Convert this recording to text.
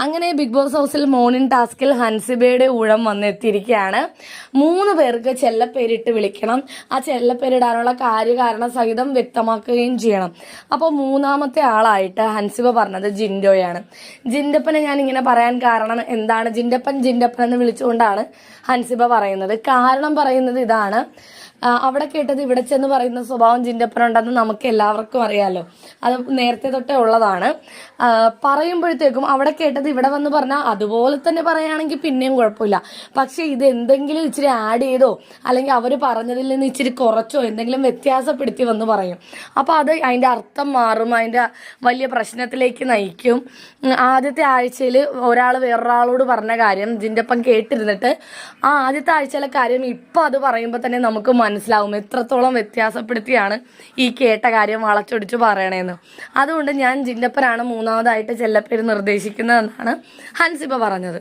അങ്ങനെ big boss ഹൗസിൽ morning ടാസ്കിൽ ഹൻസിബയുടെ ഊഴം വന്നെത്തിയിരിക്കുകയാണ്. 3 പേർക്ക് ചെല്ലപ്പേരിട്ട് വിളിക്കണം. ആ ചെല്ലപ്പേരിടാനുള്ള കാര്യകാരണ സഹിതം വ്യക്തമാക്കുകയും ചെയ്യണം. അപ്പോൾ 3ാമത്തെ ആളായിട്ട് ഹൻസിബ പറഞ്ഞത് ജിൻഡോയാണ്. ജിൻഡപ്പനെ ഞാൻ ഇങ്ങനെ പറയാൻ കാരണം എന്താണ്, ജിൻഡപ്പൻ എന്ന് വിളിച്ചുകൊണ്ടാണ് ഹൻസിബ പറയുന്നത്. കാരണം പറയുന്നത് ഇതാണ്, അവിടെ കേട്ടത് ഇവിടെ ചെന്ന് പറയുന്ന സ്വഭാവം ജിൻഡപ്പനുണ്ടെന്ന് നമുക്ക് എല്ലാവർക്കും അറിയാലോ. അത് നേരത്തെ തൊട്ടേ ഉള്ളതാണ്. പറയുമ്പോഴത്തേക്കും അവിടെ കേട്ടത് ഇവിടെ വന്ന് പറഞ്ഞാൽ അതുപോലെ തന്നെ പറയുകയാണെങ്കിൽ പിന്നെയും കുഴപ്പമില്ല. പക്ഷെ ഇത് എന്തെങ്കിലും ഇച്ചിരി ആഡ് ചെയ്തോ അല്ലെങ്കിൽ അവർ പറഞ്ഞതിൽ നിന്ന് ഇച്ചിരി കുറച്ചോ എന്തെങ്കിലും വ്യത്യാസപ്പെടുത്തി വന്ന് പറയും. അപ്പോൾ അത് അതിൻ്റെ അർത്ഥം മാറും, അതിൻ്റെ വലിയ പ്രശ്നത്തിലേക്ക് നയിക്കും. ആദ്യത്തെ ആഴ്ചയിൽ ഒരാൾ വേറൊരാളോട് പറഞ്ഞ കാര്യം ജിൻഡപ്പൻ കേട്ടിരുന്നിട്ട് ആ ആദ്യത്തെ ആഴ്ചയിലെ കാര്യം ഇപ്പം അത് പറയുമ്പോൾ തന്നെ നമുക്ക് മനസ്സിലാവും എത്രത്തോളം വ്യത്യാസപ്പെടുത്തിയാണ് ഈ കേട്ട കാര്യം വളച്ചൊടിച്ച് പറയണേന്ന്. അതുകൊണ്ട് ഞാൻ ജിൻഡപ്പനാണ് 3ാമതായിട്ട് ചെല്ലപ്പേര് നിർദ്ദേശിക്കുന്നതെന്നാണ് ഹൻസിബ പറഞ്ഞത്.